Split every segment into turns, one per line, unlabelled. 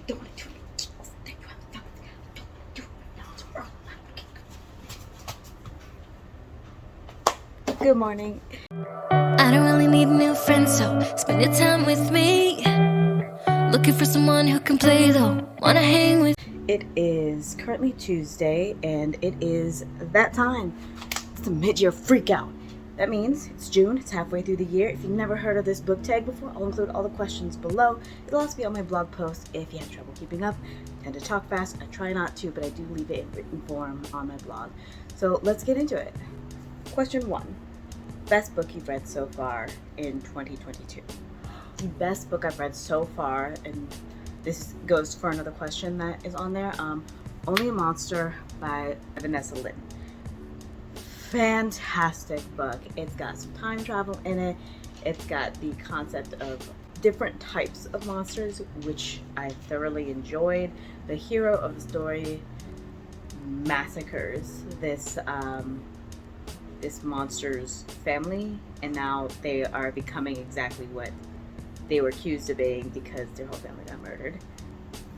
don't want to do it. You haven't done it. Don't do it now. Tomorrow. Good morning.
I don't really need new friends, so spend your time with me. Looking for someone who can play though, wanna hang with.
It is currently Tuesday, and it is that time. It's a mid-year freak out. That means it's June, it's halfway through the year. If you've never heard of this book tag before, I'll include all the questions below. It'll also be on my blog post if you have trouble keeping up. I tend to talk fast, I try not to, but I do leave it in written form on my blog. So let's get into it. Question 1. Best book you've read so far in 2022. The best book I've read so far, and this goes for another question that is on there, Only a Monster by Vanessa Lynn. Fantastic book. It's got some time travel in it. It's got the concept of different types of monsters, which I thoroughly enjoyed. The hero of the story massacres this monster's family, and now they are becoming exactly what they were accused of being because their whole family got murdered.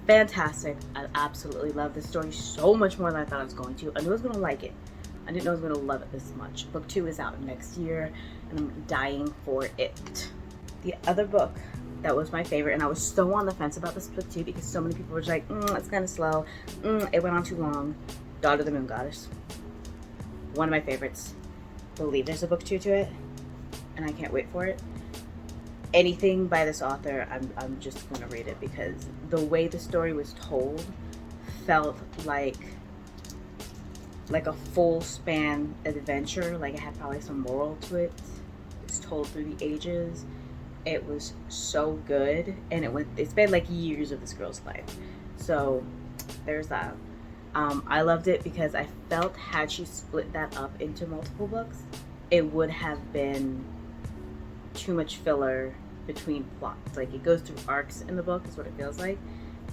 Fantastic. I absolutely love this story so much more than I thought I was going to. I knew I was going to like it. I didn't know I was going to love it this much. Book 2 is out next year, and I'm dying for it. The other book that was my favorite, and I was so on the fence about this book too because so many people were just like, it's kind of slow, it went on too long. Daughter of the Moon Goddess. One of my favorites. Believe there's a book 2 to it, and I can't wait for it. Anything by this author, I'm just going to read it because the way the story was told felt like a full span adventure. Like it had probably some moral to it. It's told through the ages. It was so good, and it's been like years of this girl's life. So there's that. I loved it because I felt had she split that up into multiple books, it would have been too much filler between plots. Like it goes through arcs in the book is what it feels like.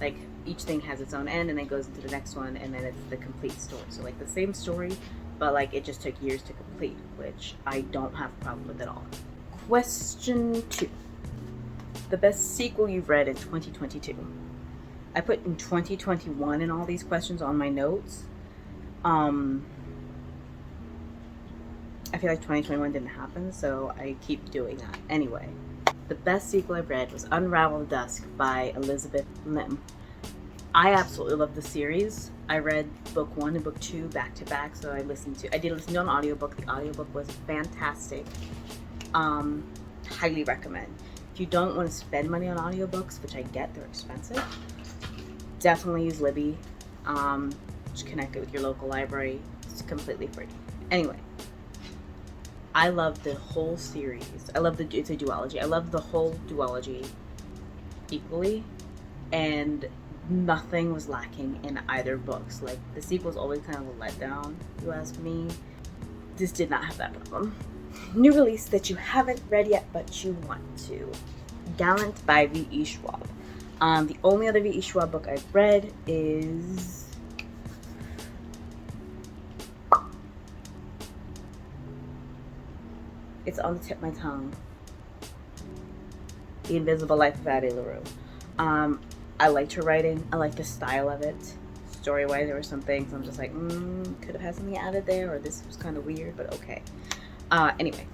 Like each thing has its own end and then goes into the next one, and then it's the complete story. So like the same story, but like it just took years to complete, which I don't have a problem with at all. Question 2. The best sequel you've read in 2022. I put in 2021 in all these questions on my notes. I feel like 2021 didn't happen, so I keep doing that. Anyway, the best sequel I've read was Unravel the Dusk by Elizabeth Lim. I absolutely love the series. I read book 1 and book 2 back to back, so I did listen to an audiobook. The audiobook was fantastic. Highly recommend. If you don't want to spend money on audiobooks, which I get, they're expensive, definitely use Libby. Just connect it with your local library. It's completely free. Anyway, I love the whole series. It's a duology. I love the whole duology equally, and nothing was lacking in either books. Like the sequel's always kind of a letdown, if you ask me. This did not have that problem. New release that you haven't read yet but you want to. Gallant by V.E. Schwab. The only other V.E. Schwab book I've read is it's on the tip of my tongue. The Invisible Life of Addie LaRue. I liked her writing. I liked the style of it. Story-wise, there were some things I'm just like, could have had something added there, or this was kind of weird, but okay. Anyway,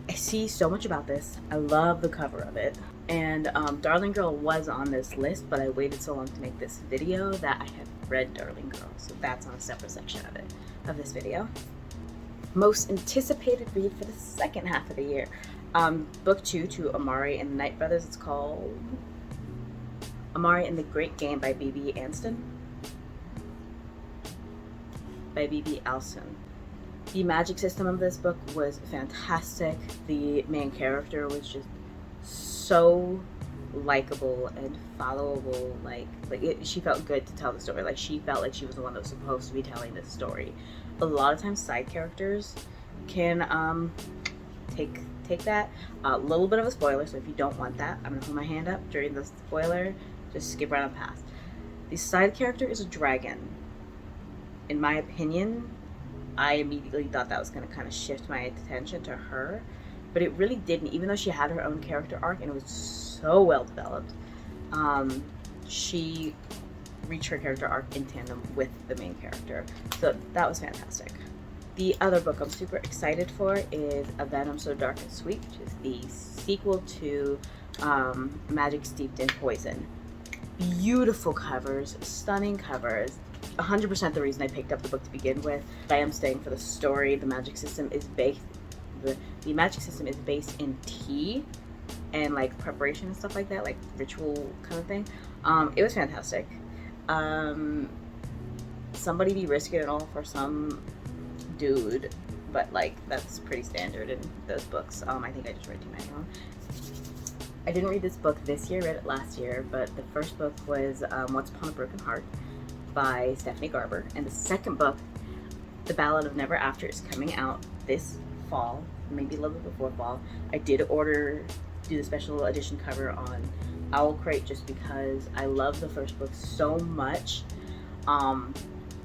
I see so much about this. I love the cover of it. And Darling Girl was on this list, but I waited so long to make this video that I have read Darling Girl. So that's on a separate section of this video. Most anticipated read for the second half of the year. Book 2 to Amari and the Night Brothers. It's called Amari and the Great Game by B.B. Alston. The magic system of this book was fantastic. The main character was just so likable and followable. She felt good to tell the story. Like she felt like she was the one that was supposed to be telling this story. A lot of times side characters can take that. A little bit of a spoiler, so if you don't want that, I'm gonna hold my hand up during the spoiler. Just skip right on past. The side character is a dragon. In my opinion, I immediately thought that was going to kind of shift my attention to her, but it really didn't, even though she had her own character arc and it was so well developed. she reached her character arc in tandem with the main character. So that was fantastic. The other book I'm super excited for is A Venom So Dark and Sweet, which is the sequel to Magic Steeped in Poison. Beautiful covers, stunning covers. 100% the reason I picked up the book to begin with. I am staying for the story. The magic system is based in tea and like preparation and stuff like that, like ritual kind of thing. It was fantastic. Somebody be risking it all for some dude, but like that's pretty standard in those books. I think I just read too many of them. I didn't read this book this year, read it last year, but the first book was Once Upon a Broken Heart by Stephanie Garber, and the second book, The Ballad of Never After, is coming out this fall, maybe a little bit before fall. I did do the special edition cover on Owl Crate just because I love the first book so much.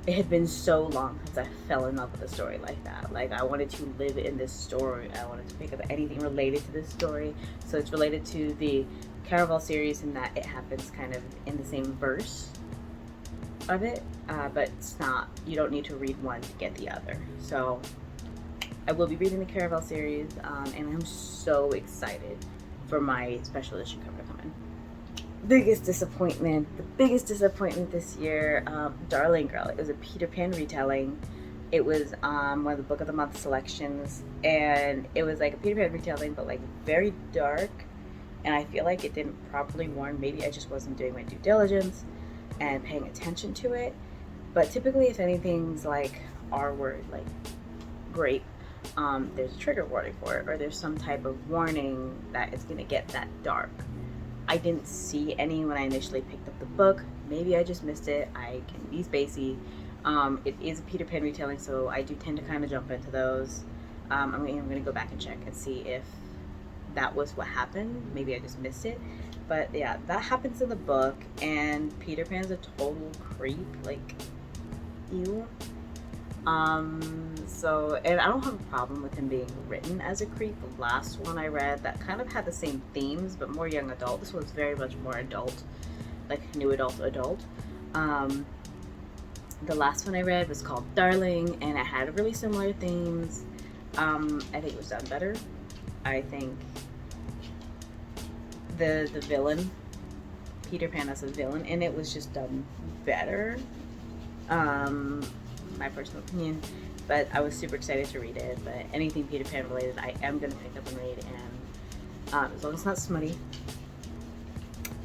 It had been so long since I fell in love with a story like that. Like, I wanted to live in this story. I wanted to pick up anything related to this story. So it's related to the Caraval series in that it happens kind of in the same verse of it, but it's not, you don't need to read one to get the other. So I will be reading the Caraval series, and I'm so excited for my special edition cover to come in. The biggest disappointment this year, Darling Girl. It was a Peter Pan retelling. It was one of the Book of the Month selections, and it was like a Peter Pan retelling, but like very dark, and I feel like it didn't properly warn. Maybe I just wasn't doing my due diligence and paying attention to it. But typically, if anything's like R-word, like grape, there's a trigger warning for it, or there's some type of warning that it's gonna get that dark. I didn't see any when I initially picked up the book. Maybe I just missed it. I can be spacey. It is a Peter Pan retelling, so I do tend to kind of jump into those. I'm going to go back and check and see if that was what happened. Maybe I just missed it. But yeah, that happens in the book, and Peter Pan's a total creep. Like, ew. And I don't have a problem with him being written as a creep. The last one I read that kind of had the same themes, but more young adult. This one's very much more adult, like new adult. The last one I read was called Darling, and it had really similar themes. I think it was done better. I think the villain, Peter Pan as a villain, and it was just done better. My personal opinion, but I was super excited to read it. But anything Peter Pan related, I am going to pick up and read, and as long as it's not smutty,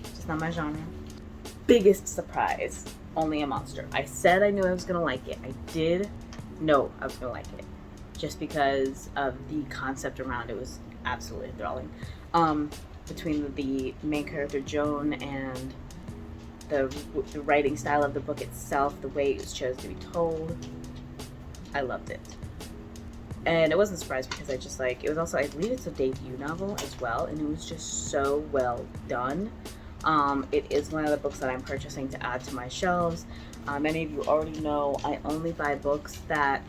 it's just not my genre. Biggest surprise, Only a Monster. I said I knew I was going to like it. I did know I was going to like it, just because of the concept around it was absolutely enthralling. Between the main character Joan and the writing style of the book itself, the way it was chosen to be told, I loved it. And it wasn't a surprise because I just like, it was also, I believe it's a debut novel as well, and it was just so well done. It is one of the books that I'm purchasing to add to my shelves. Many of you already know I only buy books that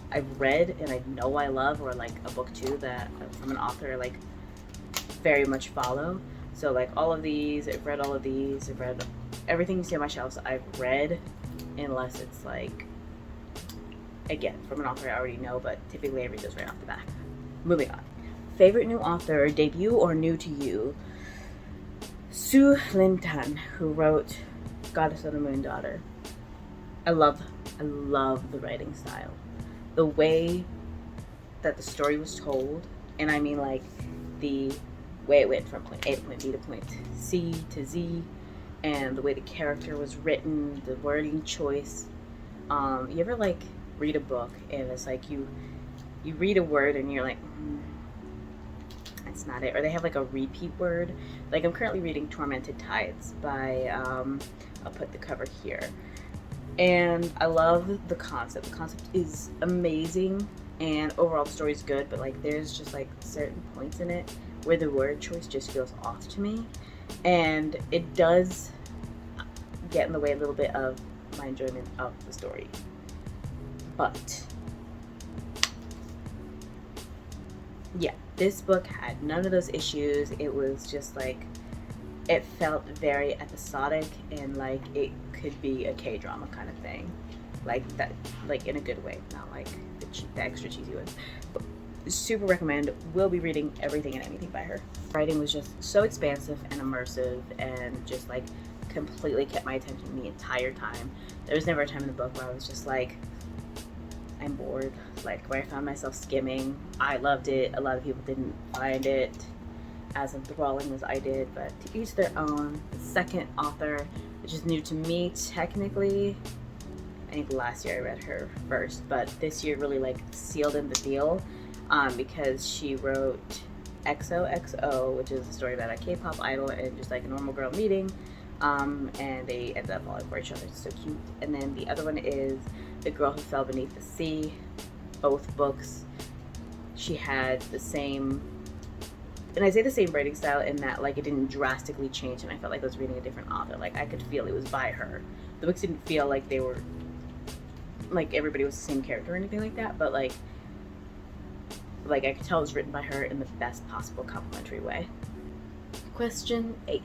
I've read and I know I love, or like a book too that from an author I like very much follow. So like all of these, I've read all of these, I've read everything you see on my shelves I've read, unless it's like, again, from an author I already know, but typically I read those right off the back. Moving on. Favorite new author, debut or new to you? Su Lin Tan, who wrote Goddess of the Moon Daughter. I love the writing style. The way that the story was told, and I mean like the way it went from point A to point B to point C to Z, and the way the character was written, the wording choice. You ever like read a book and it's like you read a word and you're like, that's not it, or they have like a repeat word. Like I'm currently reading Tormented Tides by I'll put the cover here, and I love the concept. The concept is amazing, and overall the story is good, but like there's just like certain points in it where the word choice just feels off to me, and it does get in the way a little bit of my enjoyment of the story. But yeah, this book had none of those issues. It was just like it felt very episodic and like it could be a K-drama kind of thing, like that, like in a good way, not like the extra cheesy ones. But super recommend. Will be reading everything and anything by her. Writing was just so expansive and immersive and just like completely kept my attention the entire time. There was never a time in the book where I was just like, I'm bored, like where I found myself skimming. I loved it. A lot of people didn't find it as enthralling as I did, but to each their own. The second author, which is new to me technically, I think last year I read her first, but this year really like sealed in the deal, because she wrote XOXO, which is a story about a K-pop idol and just like a normal girl meeting, and they end up falling for each other. It's so cute. And then the other one is The Girl Who Fell Beneath the Sea. Both books, she had the same, and I say the same writing style in that like it didn't drastically change and I felt like I was reading a different author. Like I could feel it was by her. The books didn't feel like they were like everybody was the same character or anything like that, but like I could tell it was written by her in the best possible complimentary way. Question 8.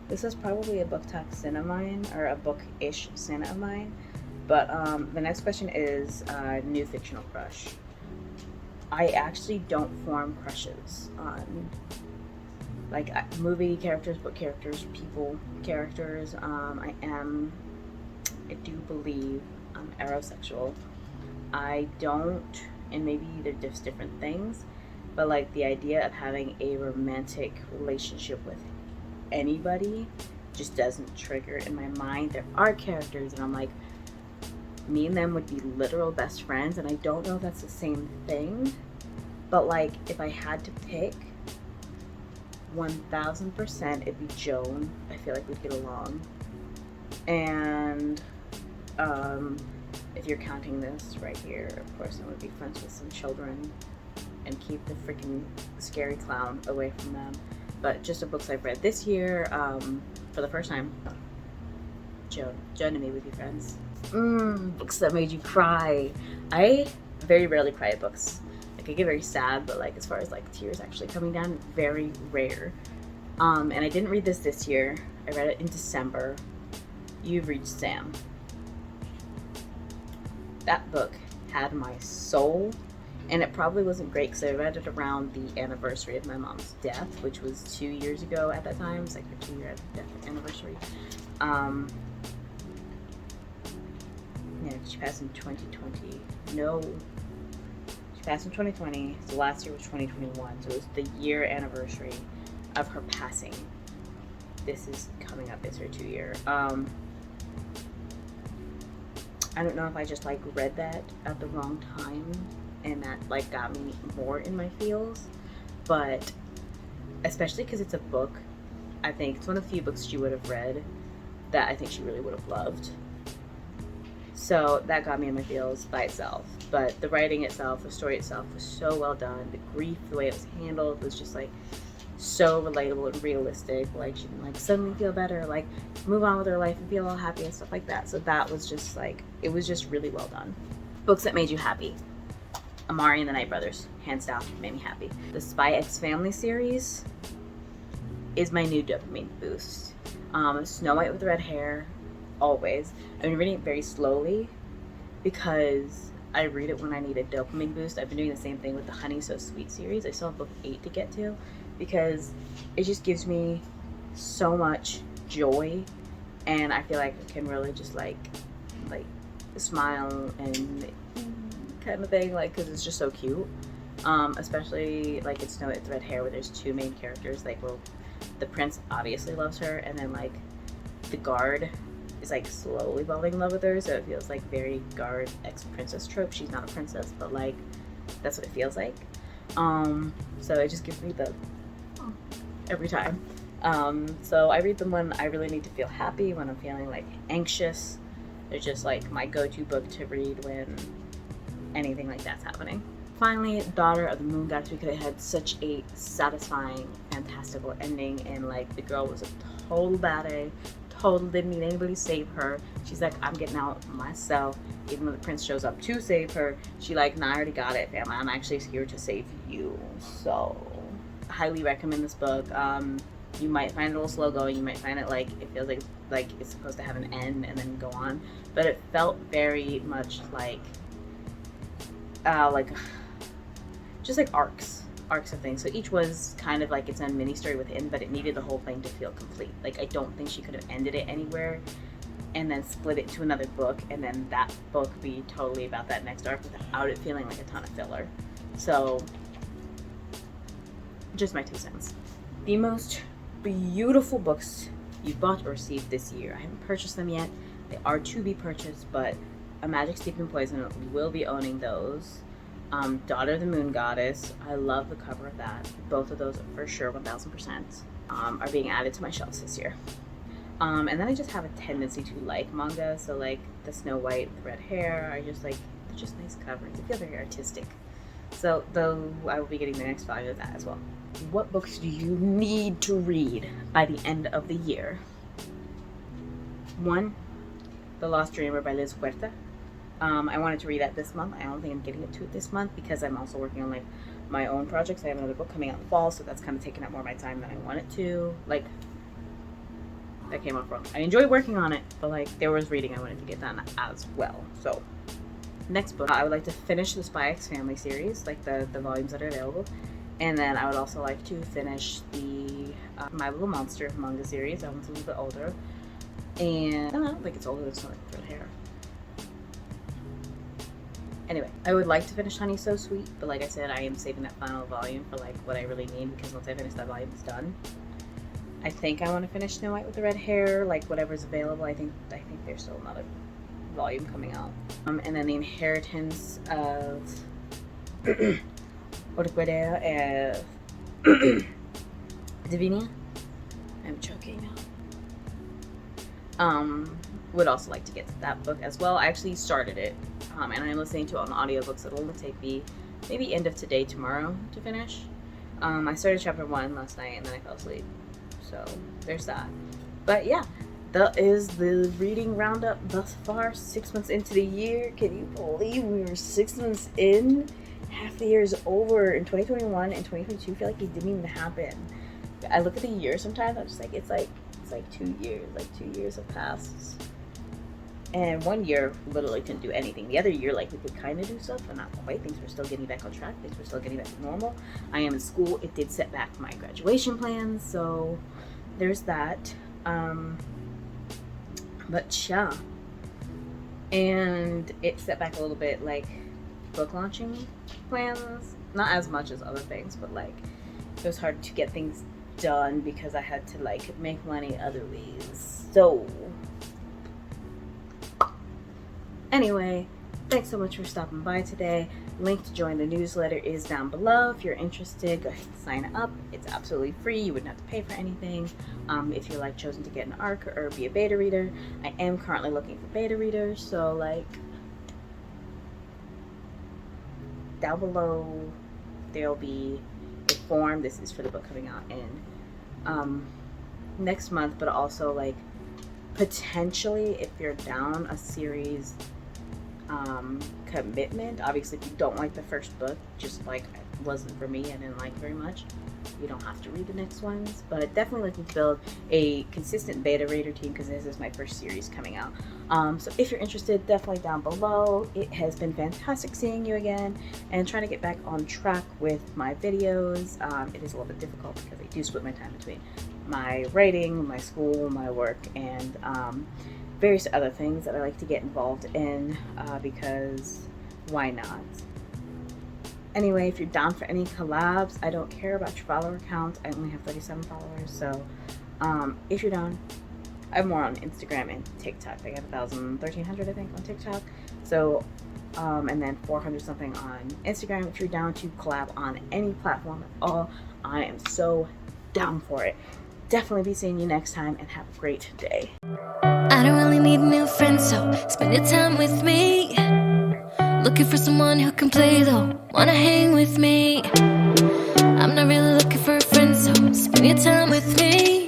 This is probably a book talk sin of mine, or a book-ish sin of mine, but the next question is new fictional crush. I actually don't form crushes on like movie characters, book characters, people characters. I do believe I'm aerosexual. I don't, and maybe they're just different things, but like the idea of having a romantic relationship with anybody just doesn't trigger in my mind. There are characters and I'm like, me and them would be literal best friends, and I don't know if that's the same thing, but like if I had to pick, 1000% it'd be Joan. I feel like we'd get along. And if you're counting this right here, of course I would be friends with some children and keep the freaking scary clown away from them. But just the books I've read this year, for the first time, Joan and me would be friends. Books that made you cry. I very rarely cry at books. Like I get very sad, but like as far as like tears actually coming down, very rare. And I didn't read this year. I read it in December. You've Reached Sam. That book had my soul, and it probably wasn't great because I read it around the anniversary of my mom's death, which was 2 years ago at that time. It was like her 2-year death anniversary. Yeah, she passed in 2020. No, she passed in 2020. So last year was 2021. So it was the year anniversary of her passing. This is coming up. It's her 2-year. I don't know if I just like read that at the wrong time and that like got me more in my feels, but especially because it's a book, I think it's one of the few books she would have read that I think she really would have loved. So that got me in my feels by itself. But the writing itself, the story itself was so well done. The grief, the way it was handled was just like so relatable and realistic. Like she didn't like suddenly feel better, like move on with her life and feel all happy and stuff like that. So that was just like, it was just really well done. Books that made you happy. Amari and the Night Brothers, hands down, made me happy. The Spy X Family series is my new dopamine boost. Snow White with red hair, always. I've been reading it very slowly because I read it when I need a dopamine boost. I've been doing the same thing with the Honey So Sweet series. I still have book 8 to get to because it just gives me so much joy, and I feel like I can really just like smile and kind of thing, like, because it's just so cute. Especially like it's Snow White with red hair, where there's 2 main characters. Like, well, the prince obviously loves her, and then like the guard is like slowly falling in love with her, so it feels like very guard ex-princess trope. She's not a princess, but like that's what it feels like. So it just gives me the every time. So I read them when I really need to feel happy, when I'm feeling like anxious. They're just like my go-to book to read when anything like that's happening. Finally, Daughter of the Moon Goddess, because it had such a satisfying, fantastical ending, and like the girl was a total badass, total didn't need anybody to save her. She's like, I'm getting out myself. Even when the prince shows up to save her, she like, nah, I already got it, fam. I'm actually here to save you. So highly recommend this book. You might find it a little slow going. You might find it like it feels like it's supposed to have an end and then go on, but it felt very much like just like arcs of things. So each was kind of like its own mini story within, but it needed the whole thing to feel complete. Like I don't think she could have ended it anywhere and then split it into another book and then that book be totally about that next arc without it feeling like a ton of filler. So just my 2 cents. The most beautiful books you've bought or received this year. I haven't purchased them yet. They are to be purchased, but A Magic Steeped in Poison will be owning those. Daughter of the Moon Goddess, I love the cover of that. Both of those for sure, 1000%, are being added to my shelves this year. And then I just have a tendency to like manga, so like the Snow White with red hair, I just like, they're just nice covers. They feel very artistic. So though I will be getting the next volume of that as well. What books do you need to read by the end of the year? 1, The Lost Dreamer by Liz Huerta. I wanted to read that this month. I don't think I'm getting to it this month because I'm also working on like my own projects. I have another book coming out in the fall, so that's kind of taking up more of my time than I want it to. Like, that came off wrong. I enjoy working on it, but like there was reading I wanted to get done as well. So next book, I would like to finish the Spy X Family series, like the volumes that are available. And then I would also like to finish the My Little Monster manga series. That one's a little bit older. And I don't think it's older, it's not like red hair. Anyway, I would like to finish Honey So Sweet, but like I said, I am saving that final volume for like what I really need, because once I finish that volume, it's done. I think I want to finish Snow White with the red hair, like whatever's available. I think there's still another volume coming out. And then The Inheritance of Orquídea and Divinia. I'm choking now. Would also like to get to that book as well. I actually started it, and I'm listening to it on audiobooks. It'll only take me maybe end of today, tomorrow to finish. I started chapter 1 last night and then I fell asleep. So there's that. But yeah, that is the reading roundup thus far. 6 months into the year. Can you believe we were 6 months in? Half the year is over. In 2021 and 2022, I feel like it didn't even happen. I look at the year sometimes, I'm just like, it's like 2 years. Like 2 years have passed. And 1 year literally couldn't do anything. The other year, like, we could kind of do stuff, but not quite. Things were still getting back on track. Things were still getting back to normal. I am in school. It did set back my graduation plans, so there's that. But yeah. And it set back a little bit, like, book launching plans. Not as much as other things, but, like, it was hard to get things done because I had to, like, make money other ways. So anyway, thanks so much for stopping by today. Link to join the newsletter is down below. If you're interested, go ahead and sign up. It's absolutely free. You wouldn't have to pay for anything. If you're like chosen to get an ARC or be a beta reader, I am currently looking for beta readers. So like down below, there'll be a form. This is for the book coming out in next month, but also like potentially if you're down a series commitment. Obviously, if you don't like the first book, just like it wasn't for me, I didn't like very much, you don't have to read the next ones. But definitely looking to build a consistent beta reader team because this is my first series coming out. So if you're interested, definitely down below. It has been fantastic seeing you again and trying to get back on track with my videos. It is a little bit difficult because I do split my time between my writing, my school, my work, and various other things that I like to get involved in because why not? Anyway, if you're down for any collabs, I don't care about your follower count. I only have 37 followers, so if you're down, I'm more on Instagram and TikTok. I got 1,300 I think on TikTok, so and then 400 something on Instagram. If you're down to collab on any platform at all, I am so down for it. Definitely be seeing you next time and have a great day.
I don't really need new friends, so spend your time with me. Looking for someone who can play though, wanna hang with me. I'm not really looking for a friend, so spend your time with me.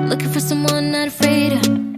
Looking for someone not afraid of